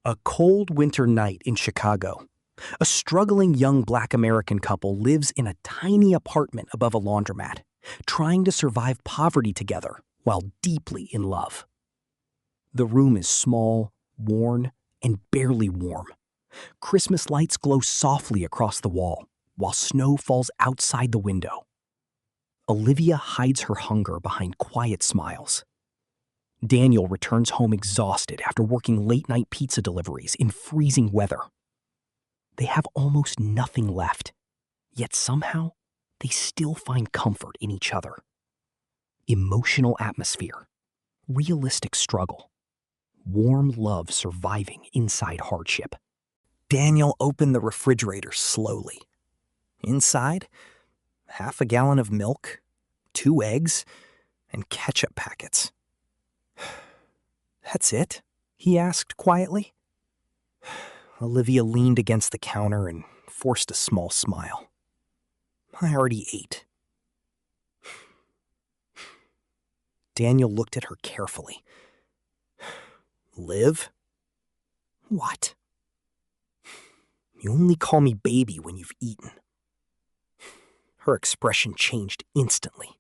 A cold winter night in Chicago. A struggling young Black American couple lives in a tiny apartment above a laundromat, trying to survive poverty together while deeply in love. The room is small, worn, and barely warm. Christmas lights glow softly across the wall, while snow falls outside the window. Olivia hides her hunger behind quiet smiles. Daniel returns home exhausted after working late-night pizza deliveries in freezing weather. They have almost nothing left, yet somehow they still find comfort in each other. Emotional atmosphere, realistic struggle, warm love surviving inside hardship. Daniel opened the refrigerator slowly. Inside, half a gallon of milk, 2 eggs, and ketchup packets. "That's it?" he asked quietly. Olivia leaned against the counter and forced a small smile. "I already ate." Daniel looked at her carefully. "Liv?" "What?" "You only call me baby when you've eaten." Her expression changed instantly.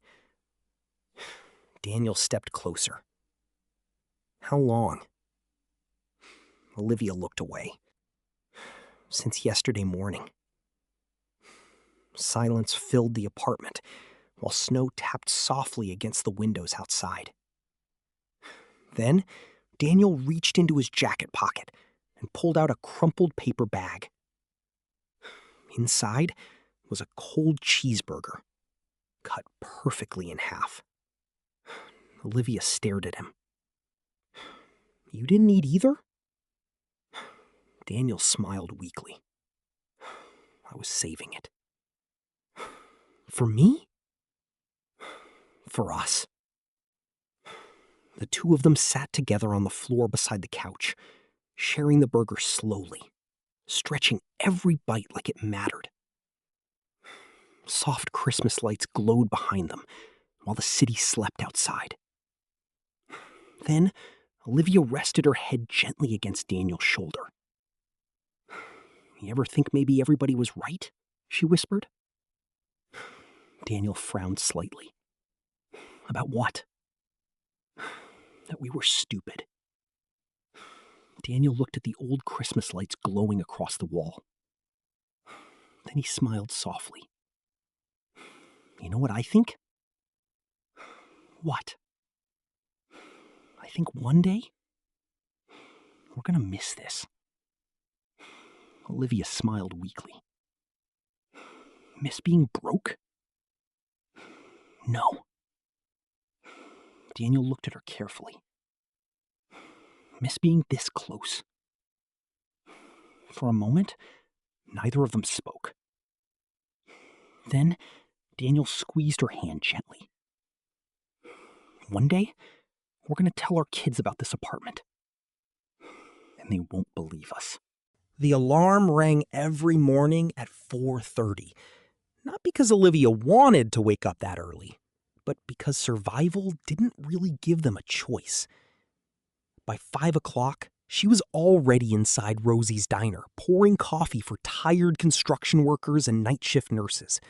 Daniel stepped closer. "How long?" Olivia looked away. "Since yesterday morning." Silence filled the apartment, while snow tapped softly against the windows outside. Then, Daniel reached into his jacket pocket and pulled out a crumpled paper bag. Inside was a cold cheeseburger, cut perfectly in half. Olivia stared at him. "You didn't eat either?" Daniel smiled weakly. "I was saving it." "For me?" "For us." The two of them sat together on the floor beside the couch, sharing the burger slowly, stretching every bite like it mattered. Soft Christmas lights glowed behind them, while the city slept outside. Then, Olivia rested her head gently against Daniel's shoulder. "You ever think maybe everybody was right?" she whispered. Daniel frowned slightly. "About what?" "That we were stupid." Daniel looked at the old Christmas lights glowing across the wall. Then he smiled softly. "You know what I think?" "What?" "I think one day we're gonna miss this." Olivia smiled weakly. "Miss being broke?" "No." Daniel looked at her carefully. "Miss being this close." For a moment, neither of them spoke. Then, Daniel squeezed her hand gently. "One day, we're going to tell our kids about this apartment. And they won't believe us." The alarm rang every morning at 4:30. Not because Olivia wanted to wake up that early, but because survival didn't really give them a choice. By 5 o'clock, she was already inside Rosie's diner, pouring coffee for tired construction workers and night shift nurses.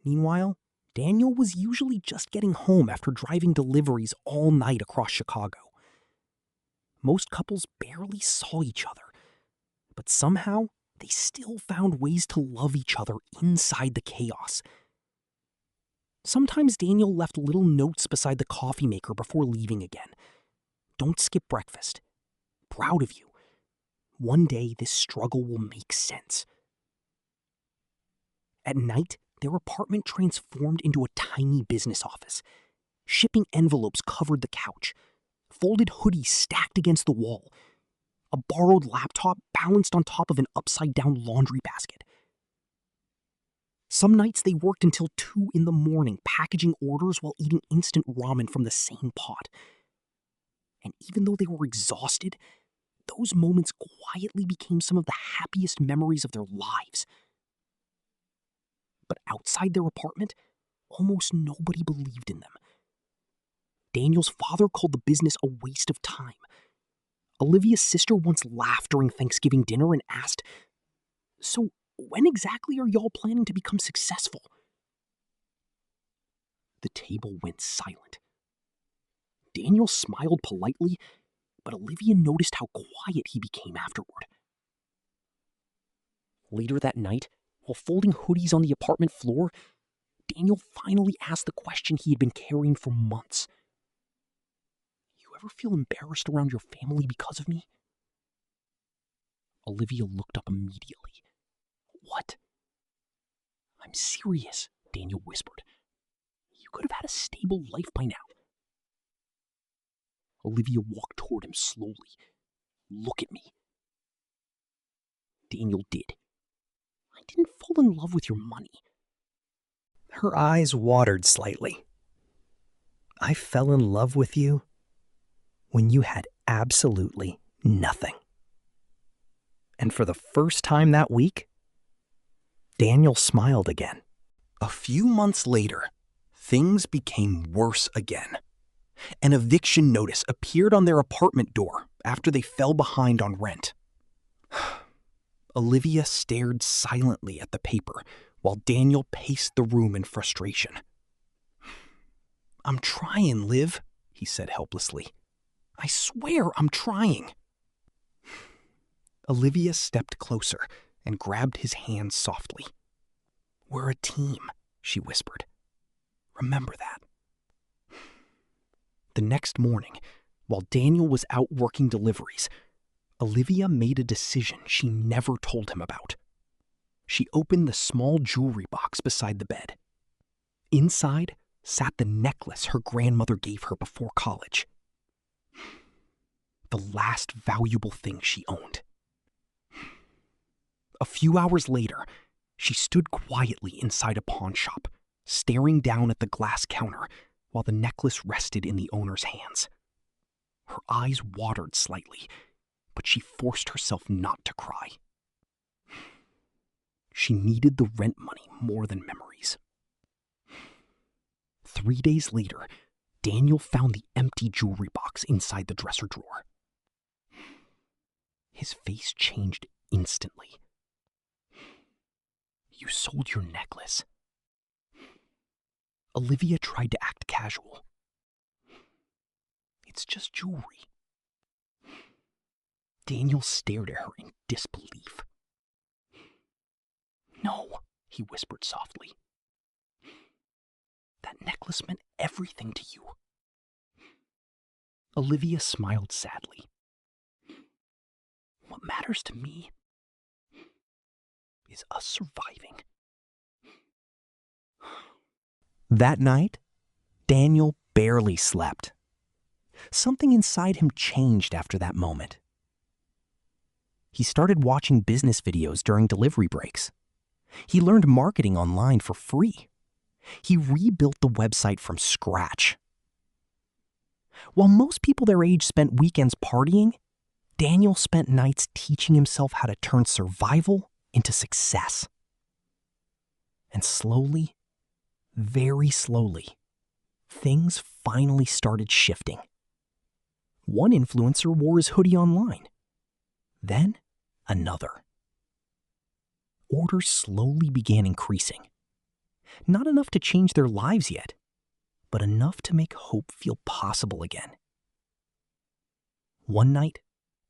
Meanwhile, Daniel was usually just getting home after driving deliveries all night across Chicago. Most couples barely saw each other, but somehow they still found ways to love each other inside the chaos. Sometimes Daniel left little notes beside the coffee maker before leaving again. "Don't skip breakfast. Proud of you. One day this struggle will make sense." At night, their apartment transformed into a tiny business office. Shipping envelopes covered the couch. Folded hoodies stacked against the wall. A borrowed laptop balanced on top of an upside-down laundry basket. Some nights they worked until 2 in the morning, packaging orders while eating instant ramen from the same pot. And even though they were exhausted, those moments quietly became some of the happiest memories of their lives. But outside their apartment, almost nobody believed in them. Daniel's father called the business a waste of time. Olivia's sister once laughed during Thanksgiving dinner and asked, "So, when exactly are y'all planning to become successful?" The table went silent. Daniel smiled politely, but Olivia noticed how quiet he became afterward. Later that night, while folding hoodies on the apartment floor, Daniel finally asked the question he had been carrying for months. "You ever feel embarrassed around your family because of me?" Olivia looked up immediately. "What?" "I'm serious," Daniel whispered. "You could have had a stable life by now." Olivia walked toward him slowly. "Look at me." Daniel did. "I didn't fall in love with your money." Her eyes watered slightly. "I fell in love with you when you had absolutely nothing." And for the first time that week, Daniel smiled again. A few months later, things became worse again. An eviction notice appeared on their apartment door after they fell behind on rent. Olivia stared silently at the paper while Daniel paced the room in frustration. "I'm trying, Liv," he said helplessly. "I swear I'm trying." Olivia stepped closer and grabbed his hand softly. "We're a team," she whispered. "Remember that." The next morning, while Daniel was out working deliveries, Olivia made a decision she never told him about. She opened the small jewelry box beside the bed. Inside sat the necklace her grandmother gave her before college. The last valuable thing she owned. A few hours later, she stood quietly inside a pawn shop, staring down at the glass counter while the necklace rested in the owner's hands. Her eyes watered slightly, but she forced herself not to cry. She needed the rent money more than memories. 3 days later, Daniel found the empty jewelry box inside the dresser drawer. His face changed instantly. "You sold your necklace." Olivia tried to act casual. "It's just jewelry." Daniel stared at her in disbelief. "No," he whispered softly. "That necklace meant everything to you." Olivia smiled sadly. "What matters to me is us surviving." That night, Daniel barely slept. Something inside him changed after that moment. He started watching business videos during delivery breaks. He learned marketing online for free. He rebuilt the website from scratch. While most people their age spent weekends partying, Daniel spent nights teaching himself how to turn survival into success. And slowly, very slowly, things finally started shifting. One influencer wore his hoodie online. Then another. Orders slowly began increasing. Not enough to change their lives yet, but enough to make hope feel possible again. One night,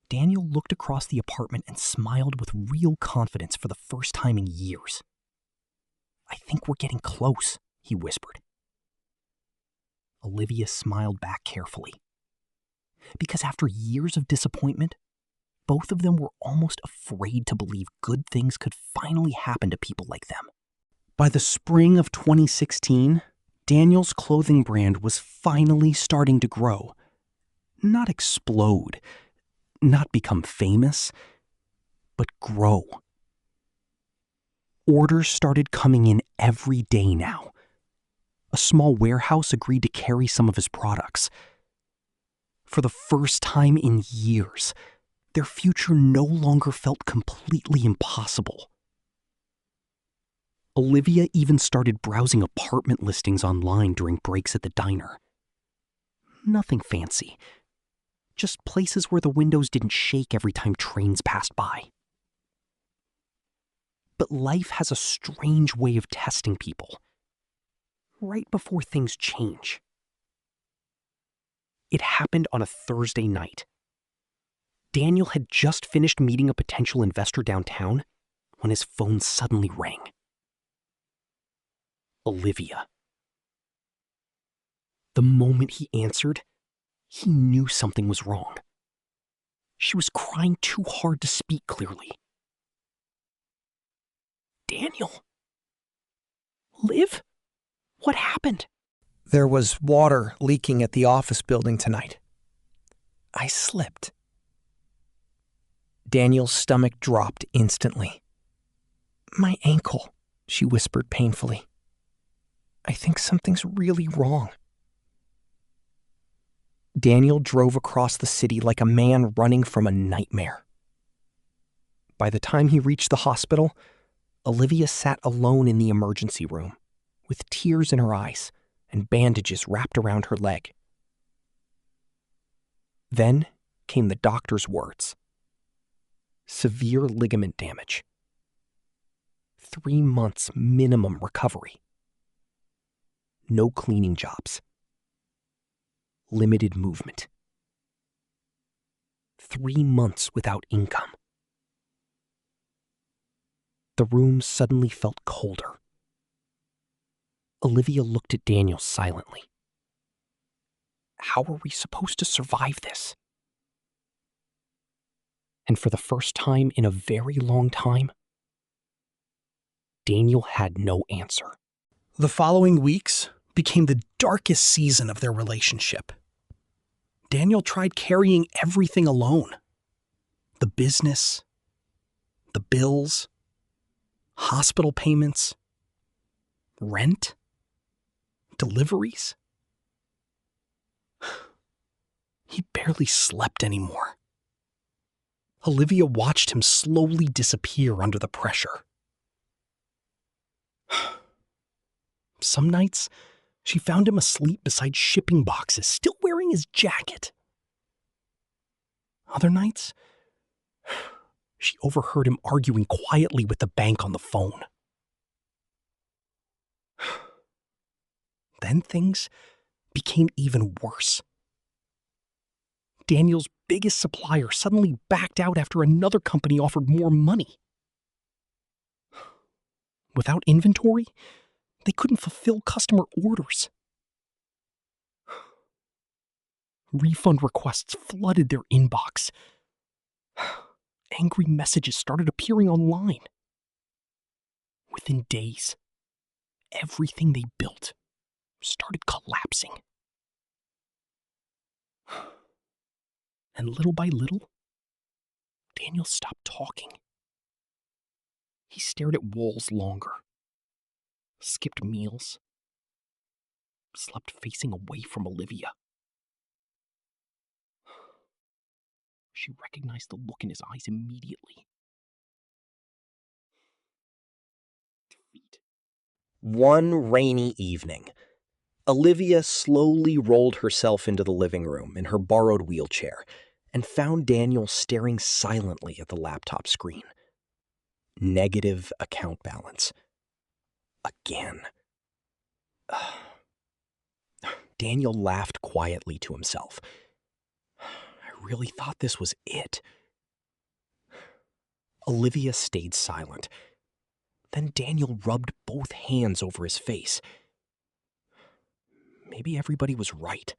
Daniel looked across the apartment and smiled with real confidence for the first time in years. "I think we're getting close," he whispered. Olivia smiled back carefully. Because after years of disappointment, both of them were almost afraid to believe good things could finally happen to people like them. By the spring of 2016, Daniel's clothing brand was finally starting to grow. Not explode, not become famous, but grow. Orders started coming in every day now. A small warehouse agreed to carry some of his products. For the first time in years, their future no longer felt completely impossible. Olivia even started browsing apartment listings online during breaks at the diner. Nothing fancy. Just places where the windows didn't shake every time trains passed by. But life has a strange way of testing people. Right before things change. It happened on a Thursday night. Daniel had just finished meeting a potential investor downtown when his phone suddenly rang. Olivia. The moment he answered, he knew something was wrong. She was crying too hard to speak clearly. Daniel? Liv? What happened? There was water leaking at the office building tonight. I slipped. Daniel's stomach dropped instantly. My ankle, she whispered painfully. I think something's really wrong. Daniel drove across the city like a man running from a nightmare. By the time he reached the hospital, Olivia sat alone in the emergency room, with tears in her eyes and bandages wrapped around her leg. Then came the doctor's words. Severe ligament damage. 3 months minimum recovery. No cleaning jobs. Limited movement. 3 months without income. The room suddenly felt colder. Olivia looked at Daniel silently. How are we supposed to survive this? And for the first time in a very long time, Daniel had no answer. The following weeks became the darkest season of their relationship. Daniel tried carrying everything alone. The business, the bills, hospital payments, rent, deliveries. He barely slept anymore. Olivia watched him slowly disappear under the pressure. Some nights, she found him asleep beside shipping boxes, still wearing his jacket. Other nights, she overheard him arguing quietly with the bank on the phone. Then things became even worse. Daniel's biggest supplier suddenly backed out after another company offered more money. Without inventory, they couldn't fulfill customer orders. Refund requests flooded their inbox. Angry messages started appearing online. Within days, everything they built started collapsing. And little by little, Daniel stopped talking. He stared at walls longer, skipped meals, slept facing away from Olivia. She recognized the look in his eyes immediately. Defeat. One rainy evening, Olivia slowly rolled herself into the living room in her borrowed wheelchair and found Daniel staring silently at the laptop screen. Negative account balance. Again. Daniel laughed quietly to himself. I really thought this was it. Olivia stayed silent. Then Daniel rubbed both hands over his face. Maybe everybody was right.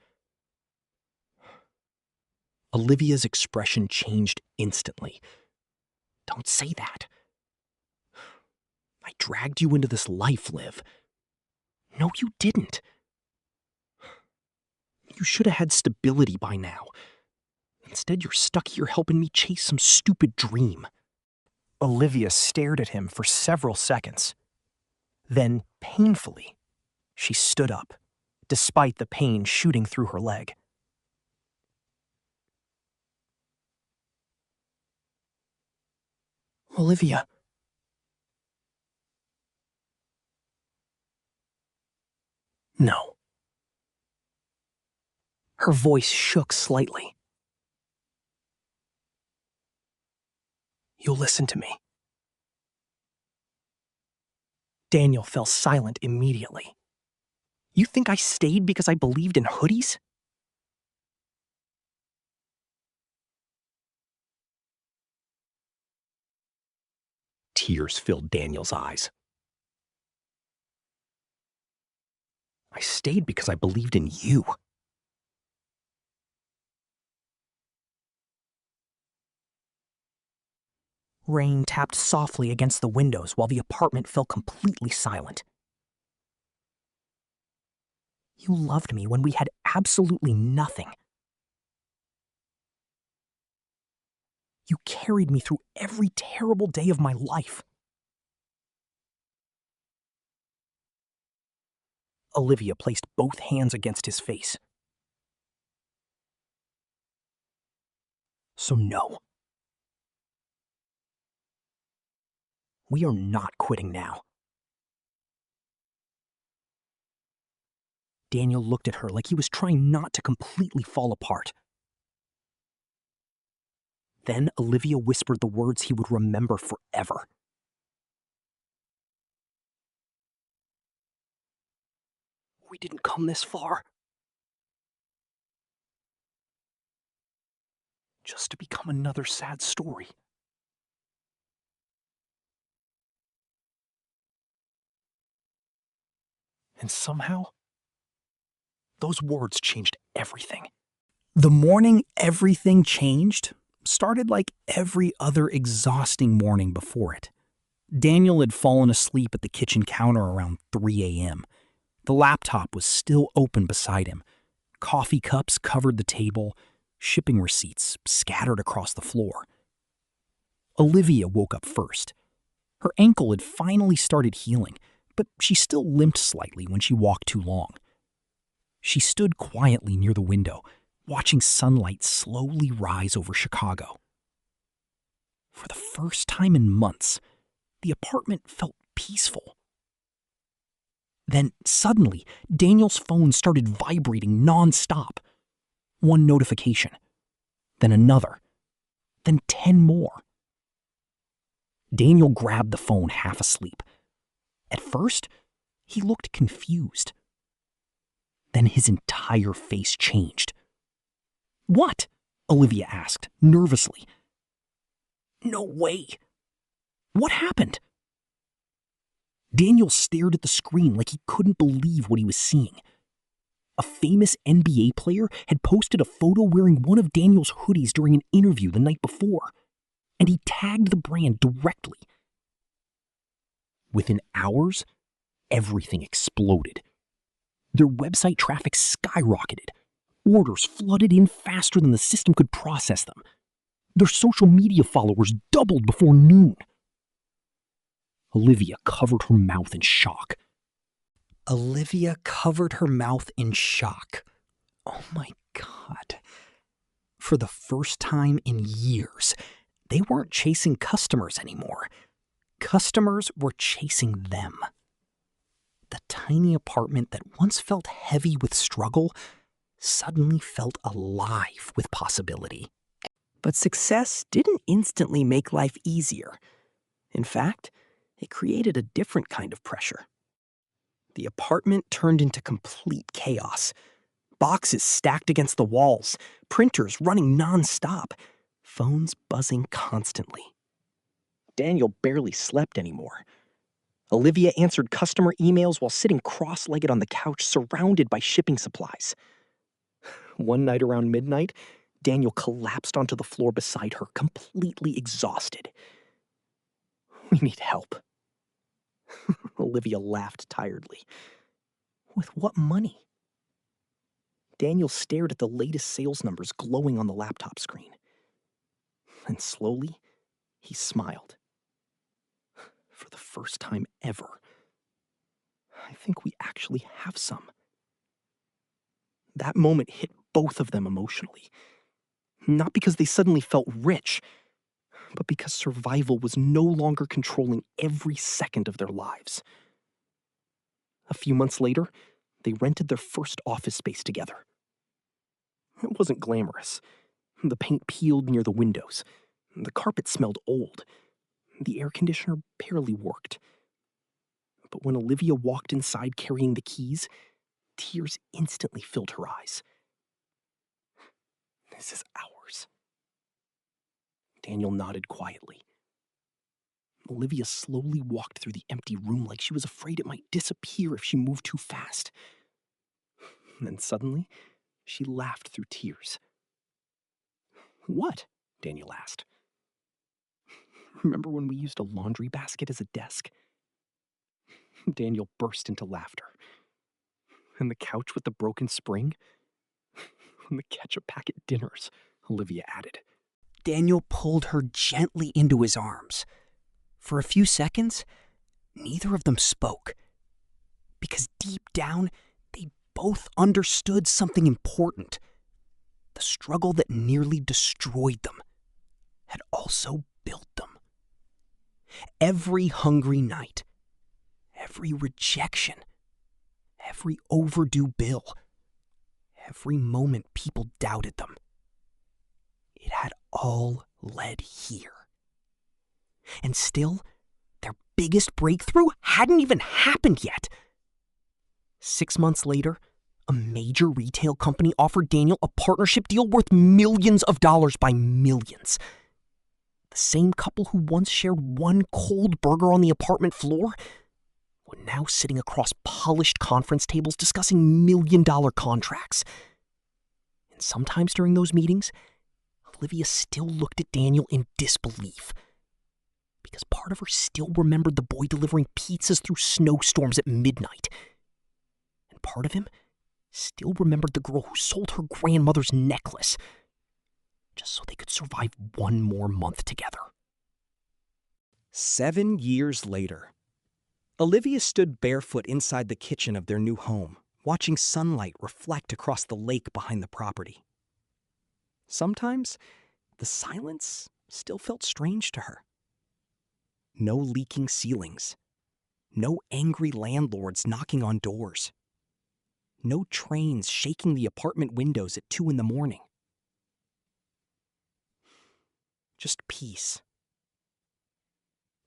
Olivia's expression changed instantly. Don't say that. I dragged you into this life, Liv. No, you didn't. You should have had stability by now. Instead, you're stuck here helping me chase some stupid dream. Olivia stared at him for several seconds. Then, painfully, she stood up, despite the pain shooting through her leg. Olivia. No. Her voice shook slightly. You'll listen to me. Daniel fell silent immediately. You think I stayed because I believed in hoodies? Tears filled Daniel's eyes. I stayed because I believed in you. Rain tapped softly against the windows while the apartment fell completely silent. You loved me when we had absolutely nothing. You carried me through every terrible day of my life. Olivia placed both hands against his face. So no. We are not quitting now. Daniel looked at her like he was trying not to completely fall apart. Then Olivia whispered the words he would remember forever. We didn't come this far just to become another sad story. And somehow, those words changed everything. The morning everything changed started like every other exhausting morning before it. Daniel had fallen asleep at the kitchen counter around 3 a.m. The laptop was still open beside him. Coffee cups covered the table, shipping receipts scattered across the floor. Olivia woke up first. Her ankle had finally started healing, but she still limped slightly when she walked too long. She stood quietly near the window, watching sunlight slowly rise over Chicago. For the first time in months, the apartment felt peaceful. Then, suddenly, Daniel's phone started vibrating nonstop. One notification, then another, then 10 more. Daniel grabbed the phone half asleep. At first, he looked confused. Then his entire face changed. What? Olivia asked, nervously. No way. What happened? Daniel stared at the screen like he couldn't believe what he was seeing. A famous NBA player had posted a photo wearing one of Daniel's hoodies during an interview the night before, and he tagged the brand directly. Within hours, everything exploded. Their website traffic skyrocketed. Orders flooded in faster than the system could process them. Their social media followers doubled before noon. Olivia covered her mouth in shock. Olivia covered her mouth in shock. Oh my God. For the first time in years, they weren't chasing customers anymore. Customers were chasing them. The tiny apartment that once felt heavy with struggle suddenly felt alive with possibility. But success didn't instantly make life easier. In fact, it created a different kind of pressure. The apartment turned into complete chaos. Boxes stacked against the walls, printers running nonstop, phones buzzing constantly. Daniel barely slept anymore. Olivia answered customer emails while sitting cross-legged on the couch surrounded by shipping supplies. One night around midnight, Daniel collapsed onto the floor beside her, completely exhausted. We need help. Olivia laughed tiredly. With what money? Daniel stared at the latest sales numbers glowing on the laptop screen. And slowly, he smiled. For the first time ever, I think we actually have some. That moment hit both of them emotionally. Not because they suddenly felt rich, but because survival was no longer controlling every second of their lives. A few months later, they rented their first office space together. It wasn't glamorous. The paint peeled near the windows. The carpet smelled old. The air conditioner barely worked. But when Olivia walked inside carrying the keys, tears instantly filled her eyes. This is ours. Daniel nodded quietly. Olivia slowly walked through the empty room like she was afraid it might disappear if she moved too fast. And then suddenly, she laughed through tears. "What?" Daniel asked. "Remember when we used a laundry basket as a desk?" Daniel burst into laughter. "And the couch with the broken spring?" "And the ketchup packet dinners," Olivia added. Daniel pulled her gently into his arms. For a few seconds, neither of them spoke, because deep down, they both understood something important. The struggle that nearly destroyed them had also built them. Every hungry night, every rejection, every overdue bill, every moment people doubted them, it had all led here. And still, their biggest breakthrough hadn't even happened yet. 6 months later, a major retail company offered Daniel a partnership deal worth millions of dollars by millions. The same couple who once shared one cold burger on the apartment floor were now sitting across polished conference tables discussing million-dollar contracts. And sometimes during those meetings, Olivia still looked at Daniel in disbelief, because part of her still remembered the boy delivering pizzas through snowstorms at midnight. And part of him still remembered the girl who sold her grandmother's necklace just so they could survive one more month together. 7 years later, Olivia stood barefoot inside the kitchen of their new home, watching sunlight reflect across the lake behind the property. Sometimes, the silence still felt strange to her. No leaking ceilings. No angry landlords knocking on doors. No trains shaking the apartment windows at 2 a.m. Just peace.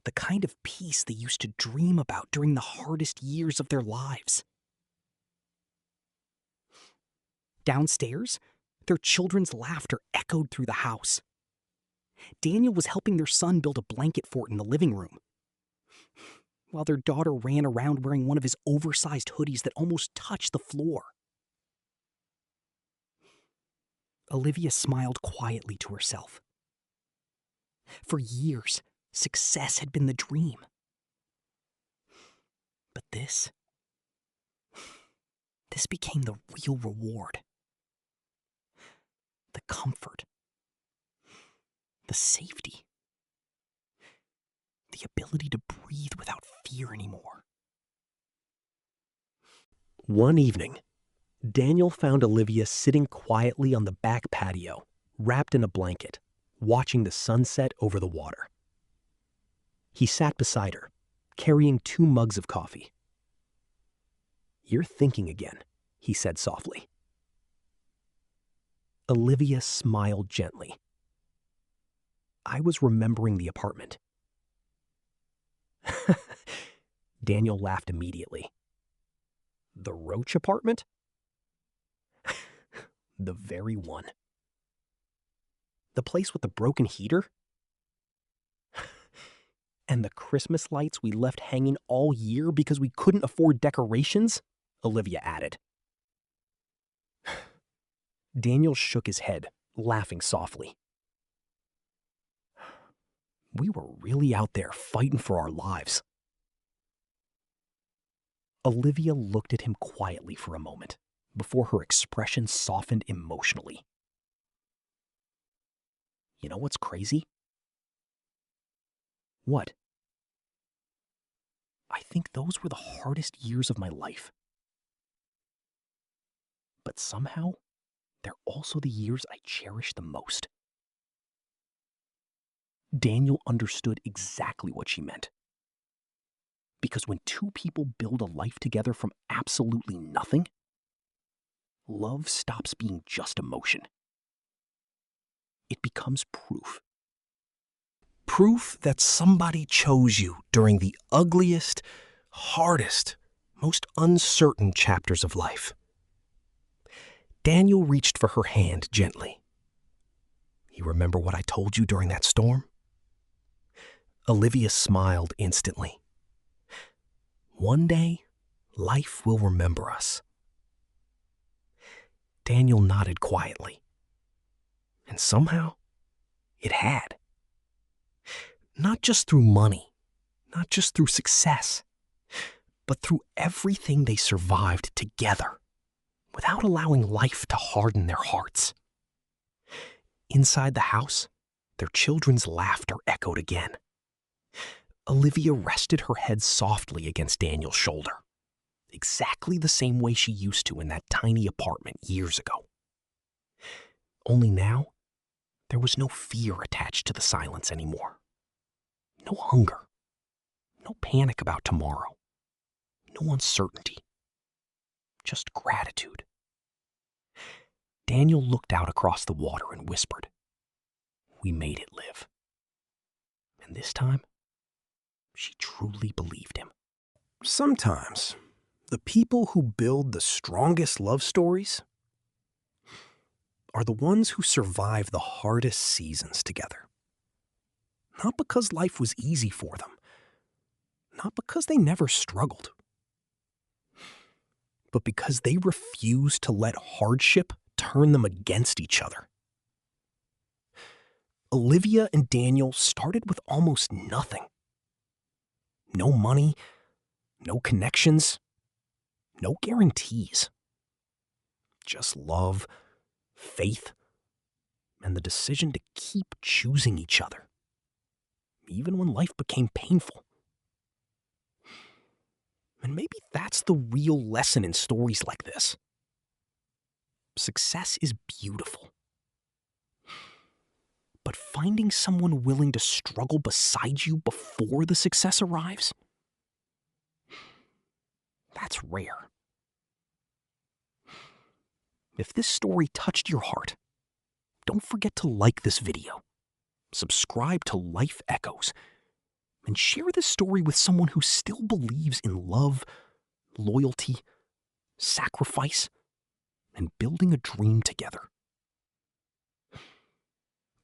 The kind of peace they used to dream about during the hardest years of their lives. Downstairs, their children's laughter echoed through the house. Daniel was helping their son build a blanket fort in the living room, while their daughter ran around wearing one of his oversized hoodies that almost touched the floor. Olivia smiled quietly to herself. For years, success had been the dream. But this became the real reward. The comfort. The safety. The ability to breathe without fear anymore. One evening, Daniel found Olivia sitting quietly on the back patio, wrapped in a blanket, watching the sunset over the water. He sat beside her, carrying 2 mugs of coffee. "You're thinking again," he said softly. Olivia smiled gently. "I was remembering the apartment." Daniel laughed immediately. "The Roach apartment?" "The very one." "The place with the broken heater?" "And the Christmas lights we left hanging all year because we couldn't afford decorations?" Olivia added. Daniel shook his head, laughing softly. "We were really out there fighting for our lives." Olivia looked at him quietly for a moment before her expression softened emotionally. "You know what's crazy?" "What?" "I think those were the hardest years of my life. But somehow, they're also the years I cherish the most." Daniel understood exactly what she meant. Because when 2 people build a life together from absolutely nothing, love stops being just emotion. It becomes proof. Proof that somebody chose you during the ugliest, hardest, most uncertain chapters of life. Daniel reached for her hand gently. You remember what I told you during that storm? Olivia smiled instantly. One day, life will remember us. Daniel nodded quietly. And somehow, it had. Not just through money, not just through success, but through everything they survived together, without allowing life to harden their hearts. Inside the house, their children's laughter echoed again. Olivia rested her head softly against Daniel's shoulder, exactly the same way she used to in that tiny apartment years ago. Only now, there was no fear attached to the silence anymore. No hunger. No panic about tomorrow. No uncertainty. Just gratitude. Daniel looked out across the water and whispered, "We made it live." And this time, she truly believed him. Sometimes, the people who build the strongest love stories are the ones who survive the hardest seasons together. Not because life was easy for them, not because they never struggled, but because they refused to let hardship turn them against each other. Olivia and Daniel started with almost nothing. No money, no connections, no guarantees. Just love, faith, and the decision to keep choosing each other, even when life became painful. And maybe that's the real lesson in stories like this. Success is beautiful. But finding someone willing to struggle beside you before the success arrives, that's rare. If this story touched your heart, don't forget to like this video, subscribe to Life Echoes, and share this story with someone who still believes in love, loyalty, sacrifice, and building a dream together.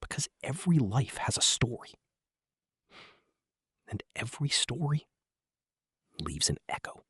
Because every life has a story, and every story leaves an echo.